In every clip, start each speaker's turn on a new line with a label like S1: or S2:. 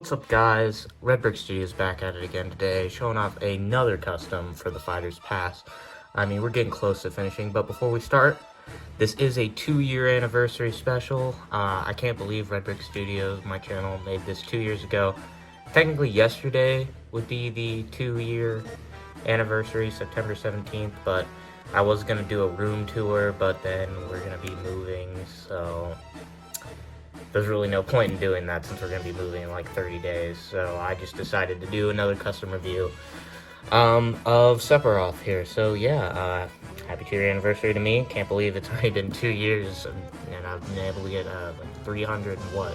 S1: What's up guys, Red Brick Studios back at it again today, showing off another custom for the Fighter's Pass. I mean, we're getting close to finishing, but before we start, this is a 2-year anniversary special. I can't believe Red Brick Studios, my channel, made this 2 years ago. Technically yesterday would be the 2-year anniversary, September 17th, but I was going to do a room tour, but then we're going to be moving, so there's really no point in doing that since we're going to be moving in like 30 days. So I just decided to do another custom review of Sephiroth here. So yeah, happy 2-year anniversary to me. Can't believe it's already been 2 years and I've been able to get like 300 and what?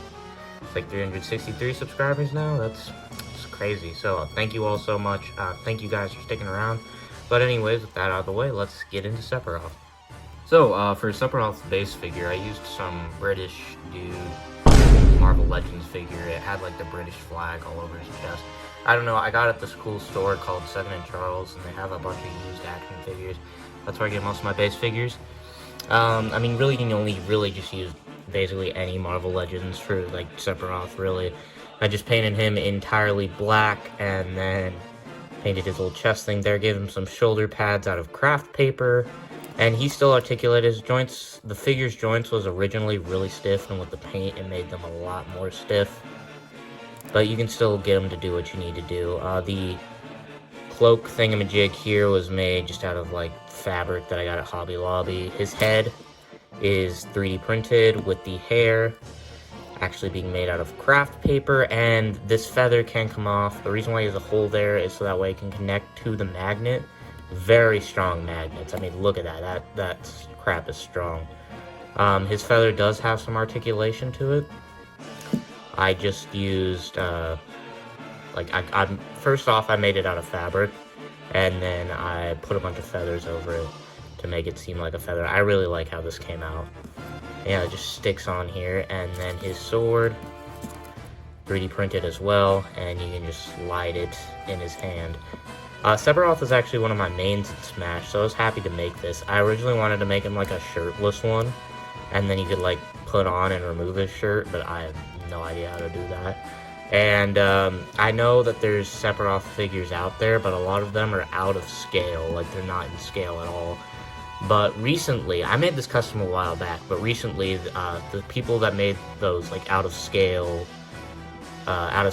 S1: It's like 363 subscribers now. That's crazy. So thank you all so much. Thank you guys for sticking around. But anyways, with that out of the way, let's get into Sephiroth. So, for Sephiroth's base figure, I used some British dude Marvel Legends figure. It had, like, the British flag all over his chest. I don't know, I got it at this cool store called 7 & Charles, and they have a bunch of used action figures. That's where I get most of my base figures. I mean, really, you can only really just use basically any Marvel Legends for, like, Sephiroth, really. I just painted him entirely black, and then painted his little chest thing there, gave him some shoulder pads out of craft paper. And he still articulated his joints. The figure's joints was originally really stiff, and with the paint, it made them a lot more stiff. But you can still get them to do what you need to do. The cloak thingamajig here was made just out of, like, fabric that I got at Hobby Lobby. His head is 3D printed, with the hair actually being made out of craft paper, and this feather can come off. The reason why there's a hole there is so that way it can connect to the magnet. Very strong magnets. I mean, look at that. That crap is strong. His feather does have some articulation to it. I just used, first off, I made it out of fabric, and then I put a bunch of feathers over it to make it seem like a feather. I really like how this came out. Yeah, it just sticks on here, and then his sword, 3D printed as well, and you can just slide it in his hand. Sephiroth is actually one of my mains in Smash, so I was happy to make this. I originally wanted to make him like a shirtless one, and then you could like put on and remove his shirt, but I have no idea how to do that. And I know that there's Sephiroth figures out there, but a lot of them are out of scale, like they're not in scale at all. But recently, I made this custom a while back, but recently the people that made those like out of scale, Final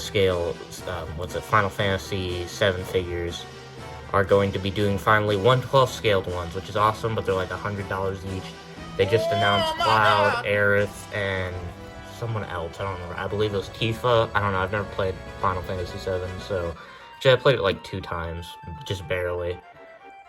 S1: Fantasy 7 figures are going to be doing finally 1/12 scaled ones, which is awesome, but they're like $100 each. They just announced Cloud, Aerith, and someone else, I don't remember. I believe it was Tifa. I don't know, I've never played Final Fantasy 7, so actually I played it like 2 times, just barely.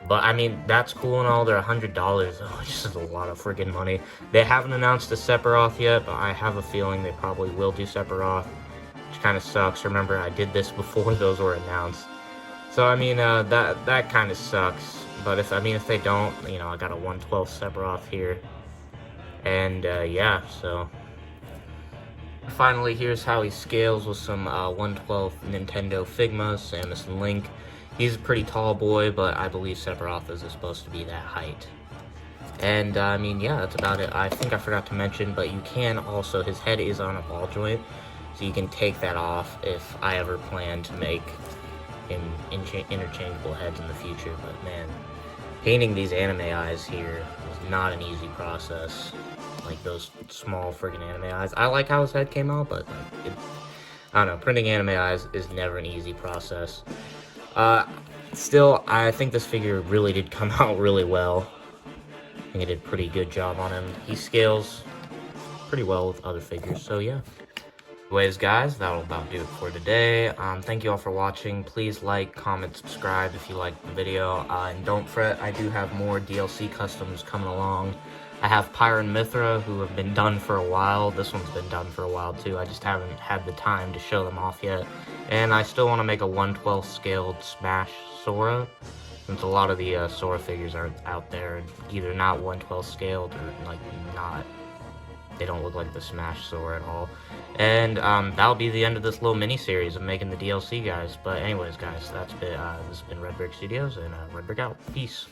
S1: But I mean, that's cool and all, they're $100, which is a lot of freaking money. They haven't announced a Sephiroth yet, but I have a feeling they probably will do Sephiroth, which kind of sucks. Remember, I did this before those were announced. So, I mean, that kind of sucks. But if they don't, you know, I got a 1/12 Sephiroth here. And, yeah, so. Finally, here's how he scales with some 1/12 Nintendo Figma, Samus and Link. He's a pretty tall boy, but I believe Sephiroth is supposed to be that height. And, I mean, yeah, that's about it. I think I forgot to mention, but you can also, his head is on a ball joint, so you can take that off if I ever plan to make interchangeable heads in the future. But man, painting these anime eyes here was not an easy process. Like those small friggin' anime eyes. I like how his head came out, but like, I don't know, printing anime eyes is never an easy process. Still, I think this figure really did come out really well. I think it did a pretty good job on him. He scales pretty well with other figures, so yeah. Anyways, guys, that'll about do it for today. Thank you all for watching. Please like, comment, subscribe if you liked the video. And don't fret, I do have more DLC customs coming along. I have Pyre and Mithra, who have been done for a while. This one's been done for a while, too. I just haven't had the time to show them off yet. And I still want to make a 1/12 scaled Smash Sora, since a lot of the Sora figures are out there, either not 1/12 scaled or, like, not. They don't look like the Smash Sora at all. And that'll be the end of this little mini-series of making the DLC, guys. But anyways, guys, that's been, this has been Red Brick Studios, and Red Brick out. Peace.